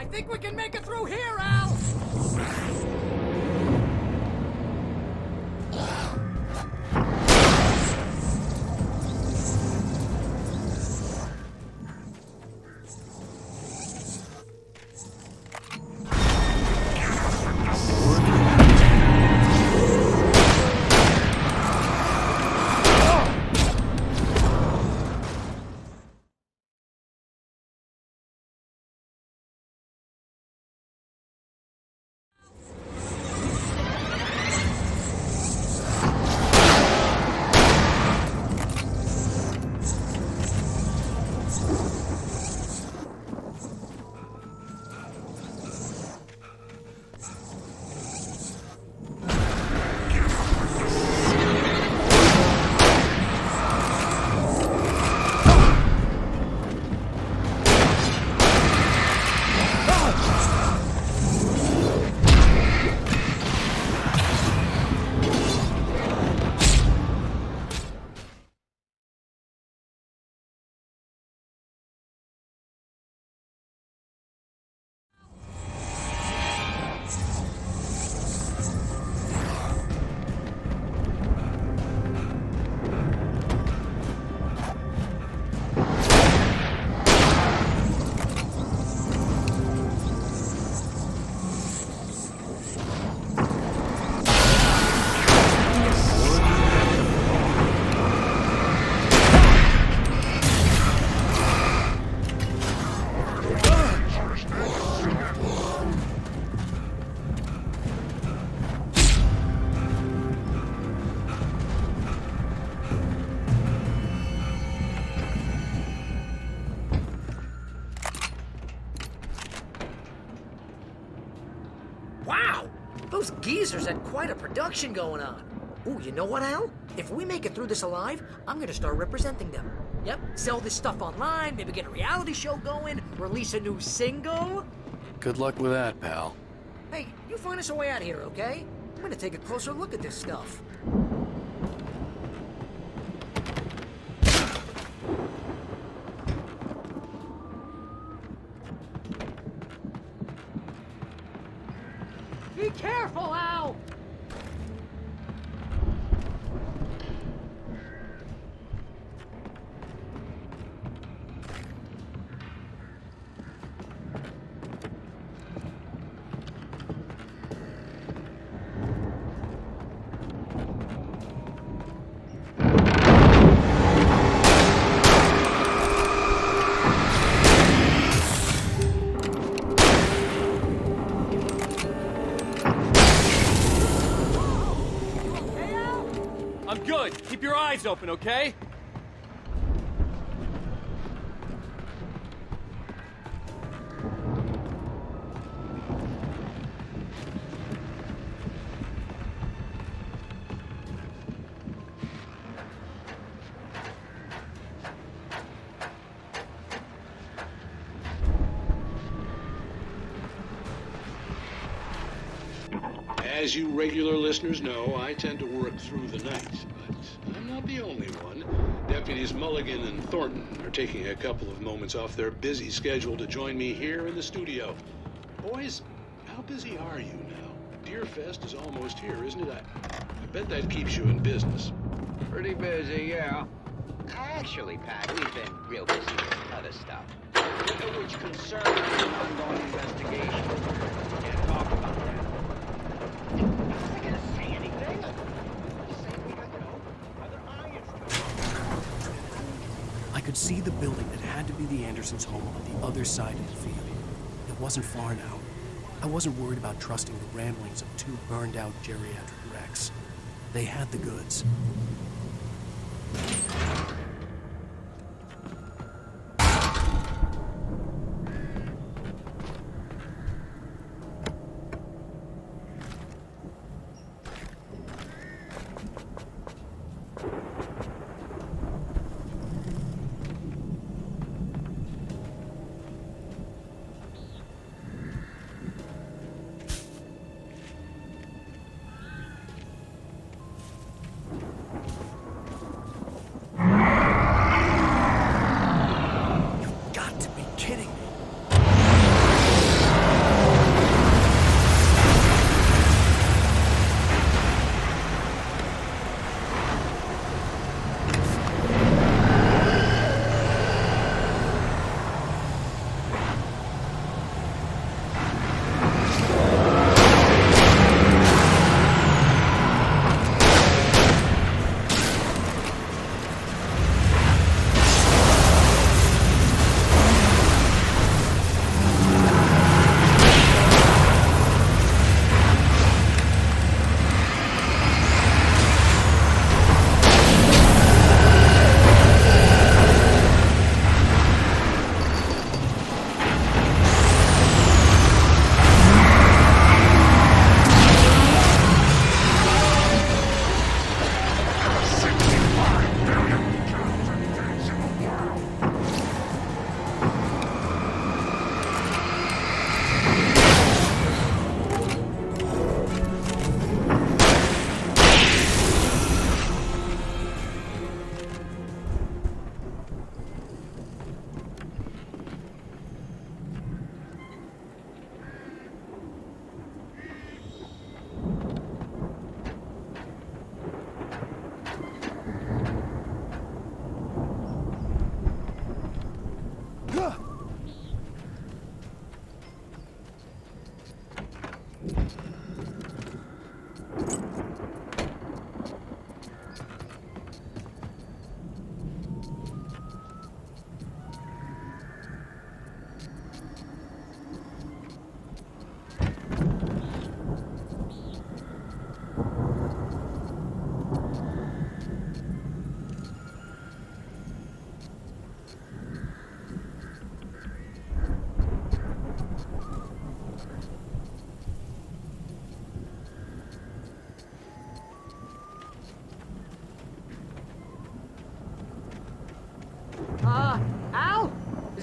I think we can make it through here, Al! Wow! Those geezers had quite a production going on. Ooh, you know what, Al? If we make it through this alive, I'm gonna start representing them. Yep, sell this stuff online, maybe get a reality show going, release a new single. Good luck with that, pal. Hey, you find us a way out of here, okay? I'm gonna take a closer look at this stuff. Be careful, Al! I'm good. Keep your eyes open, okay? As you regular listeners know, I tend to work through the night, but I'm not the only one. Deputies Mulligan and Thornton are taking a couple of moments off their busy schedule to join me here in the studio. Boys, how busy are you now? Deerfest is almost here, isn't it? I bet that keeps you in business. Pretty busy, yeah. Actually, Pat, we've been real busy with other stuff. Which concerns an ongoing investigation. Can't talk about that. I'm not gonna say anything. Just say we got, other irons. I could see the building that had to be the Andersons' home on the other side of the field. It wasn't far now. I wasn't worried about trusting the ramblings of two burned-out geriatric wrecks. They had the goods.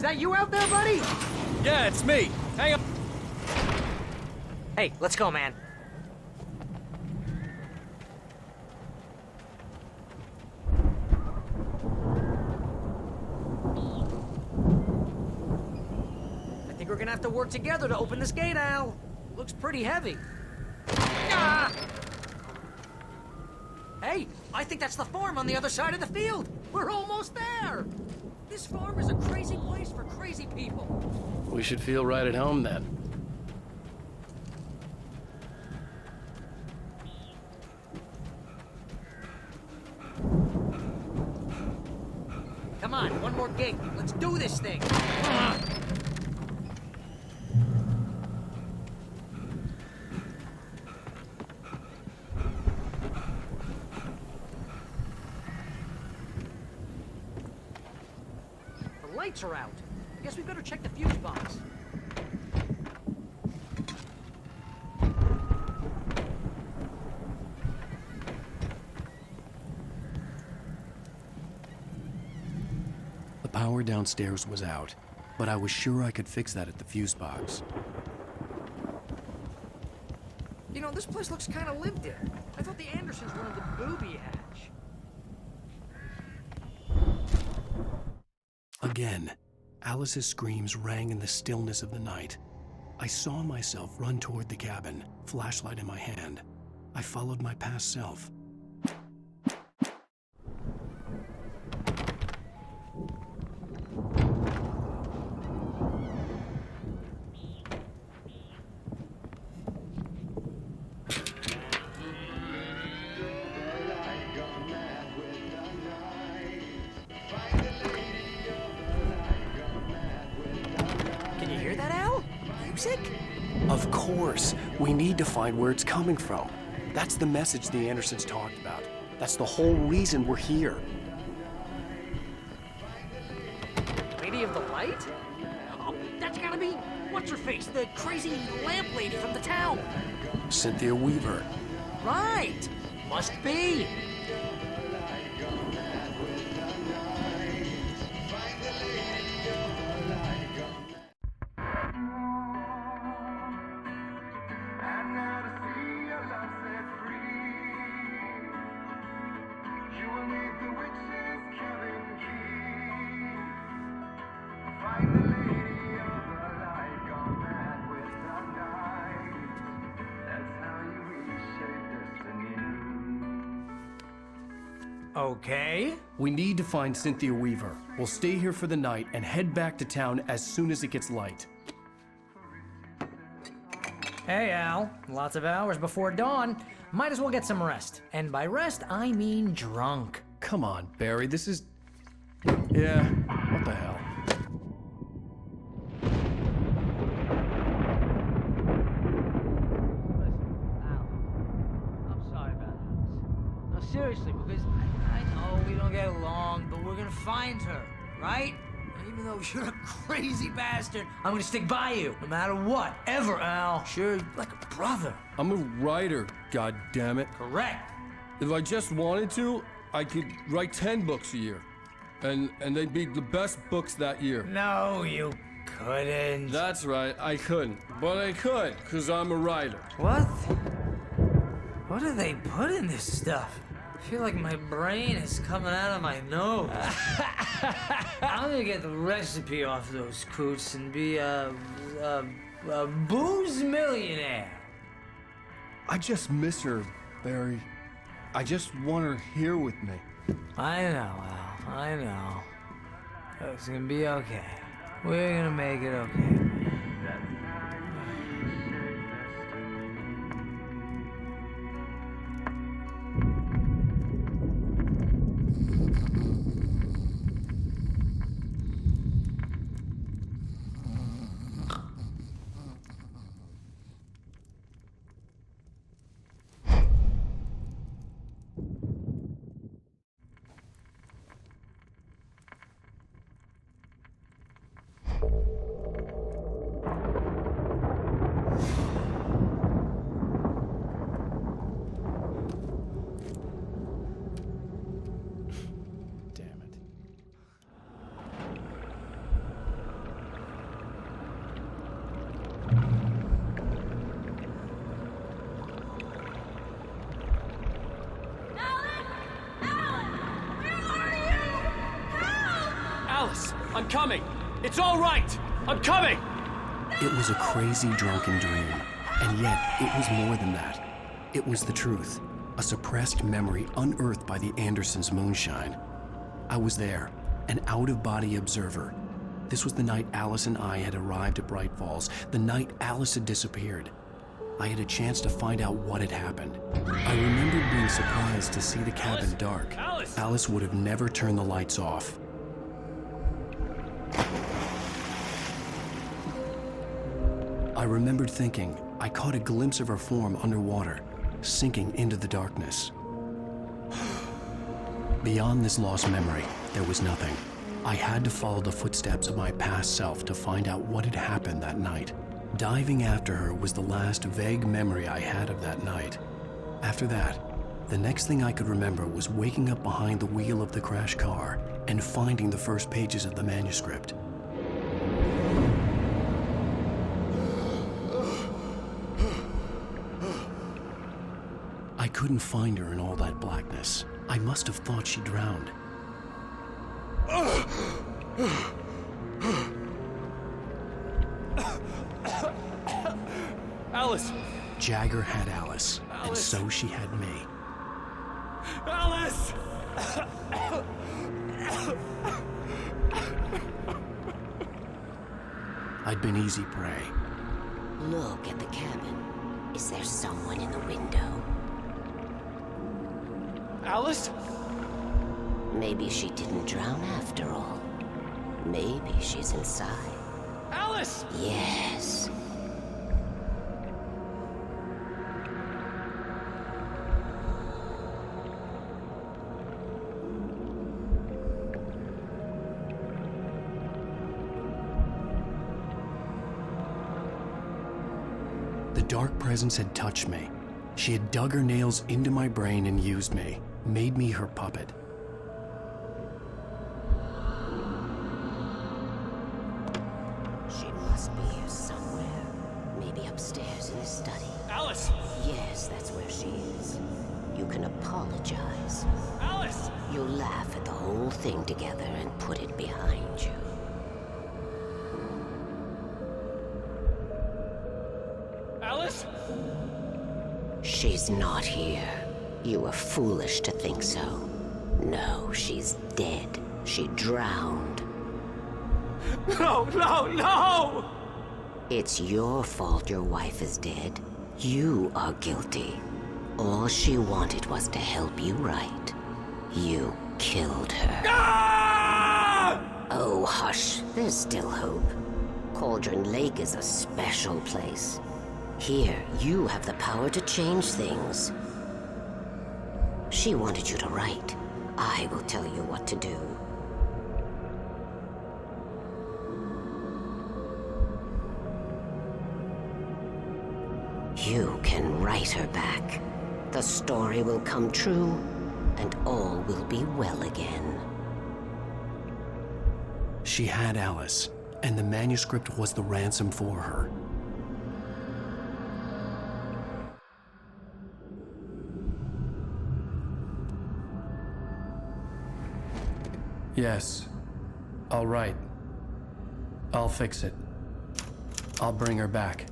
that you out there, buddy? Yeah, it's me. Hang on. Hey, let's go, man. I think we're gonna have to work together to open this gate, Al. Looks pretty heavy. Ah! Hey, I think that's the farm on the other side of the field. We're almost there. This farm is a crazy place for crazy people. We should feel right at home then. Come on, one more gate. Let's do this thing. The lights are out. I guess we better check the fuse box. The power downstairs was out, but I was sure I could fix that at the fuse box. You know, this place looks kind of lived in. I thought the Andersons wanted the booby hatch. Again, Alice's screams rang in the stillness of the night. I saw myself run toward the cabin, flashlight in my hand. I followed my past self. Can you hear that, Al? Music? Of course. We need to find where it's coming from. That's the message the Andersons talked about. That's the whole reason we're here. Lady of the Light? Oh, that's gotta be... What's-her-face? The crazy lamp lady from the town. Cynthia Weaver. Right. Must be. Okay. We need to find Cynthia Weaver. We'll stay here for the night and head back to town as soon as it gets light. Hey, Al. Lots of hours before dawn. Might as well get some rest. And by rest, I mean drunk. Come on, Barry, this is... Yeah, what the hell? I'm sorry about this. No, seriously, because I know we don't get along, but we're gonna find her, right? And even though you're a crazy bastard, I'm gonna stick by you, no matter what, ever, Al. Sure, like a brother. I'm a writer, goddammit. Correct. If I just wanted to, I could write 10 books a year. And they'd be the best books that year. No, you couldn't. That's right, I couldn't. But I could, because I'm a writer. What? What do they put in this stuff? I feel like my brain is coming out of my nose. I'm gonna get the recipe off those coots and be a booze millionaire. I just miss her, Barry. I just want her here with me. I know, Al. I know. It's gonna be okay. We're gonna make it okay. I'm coming! It's all right! I'm coming! It was a crazy, drunken dream. And yet, it was more than that. It was the truth. A suppressed memory unearthed by the Andersons' moonshine. I was there, an out-of-body observer. This was the night Alice and I had arrived at Bright Falls, the night Alice had disappeared. I had a chance to find out what had happened. I remembered being surprised to see the cabin dark. Alice would have never turned the lights off. I remembered thinking I caught a glimpse of her form underwater, sinking into the darkness. Beyond this lost memory, there was nothing. I had to follow the footsteps of my past self to find out what had happened that night. Diving after her was the last vague memory I had of that night. After that, the next thing I could remember was waking up behind the wheel of the crash car and finding the first pages of the manuscript. I couldn't find her in all that blackness. I must have thought she drowned. Alice! Jagger had Alice, and so she had me. Alice! I'd been easy prey. Look at the cabin. Is there someone in the window? Alice? Maybe she didn't drown after all. Maybe she's inside. Alice! Yes. The dark presence had touched me. She had dug her nails into my brain and used me, made me her puppet. She must be here somewhere. Maybe upstairs in the study. Alice! Yes, that's where she is. You can apologize. Alice! You'll laugh at the whole thing together and put it behind you. Alice? She's not here. You were foolish to think so. No, she's dead. She drowned. No, no, no! It's your fault your wife is dead. You are guilty. All she wanted was to help you right. You killed her. Ah! Oh, hush. There's still hope. Cauldron Lake is a special place. Here, you have the power to change things. She wanted you to write. I will tell you what to do. You can write her back. The story will come true, and all will be well again. She had Alice, and the manuscript was the ransom for her. Yes. All right. I'll fix it. I'll bring her back.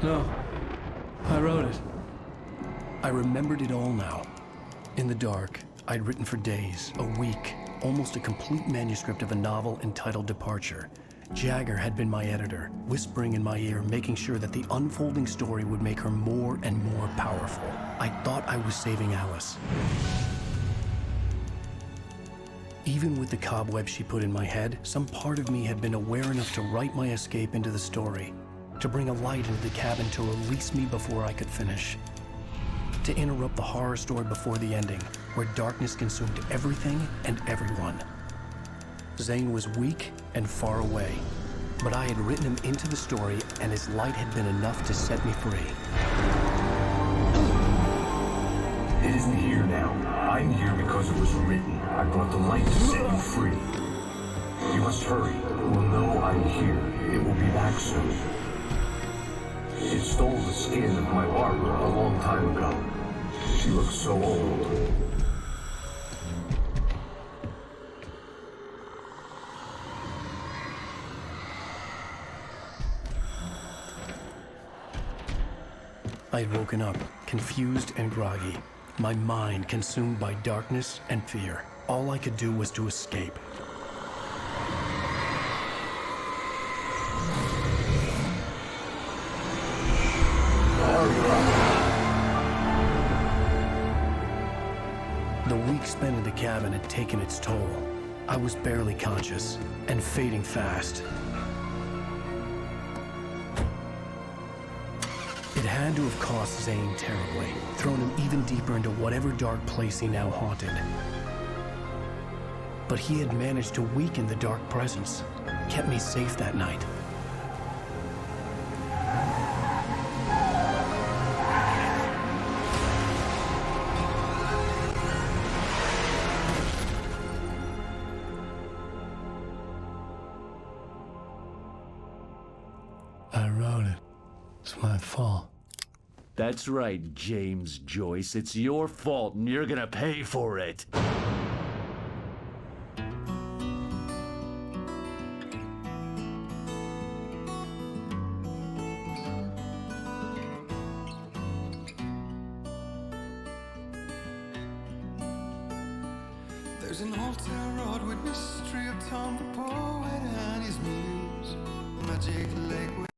No. I wrote it. I remembered it all now. In the dark, I'd written for days, a week, almost a complete manuscript of a novel entitled Departure. Jagger had been my editor, whispering in my ear, making sure that the unfolding story would make her more and more powerful. I thought I was saving Alice. Even with the cobwebs she put in my head, some part of me had been aware enough to write my escape into the story, to bring a light into the cabin to release me before I could finish, to interrupt the horror story before the ending, where darkness consumed everything and everyone. Zane was weak and far away, but I had written him into the story, and his light had been enough to set me free. It isn't here now. I'm here because it was written. I brought the light to set you free. You must hurry. It will know I'm here. It will be back soon. It stole the skin of my Barbara a long time ago. She looks so old. I had woken up, confused and groggy, my mind consumed by darkness and fear. All I could do was to escape. The week spent in the cabin had taken its toll. I was barely conscious and fading fast. It had to have cost Zane terribly, thrown him even deeper into whatever dark place he now haunted. But he had managed to weaken the dark presence, kept me safe that night. I wrote it. It's my fault. That's right, James Joyce. It's your fault, and you're gonna pay for it. There's an old town road with mystery of Tom the poet and his muse. Magic lake.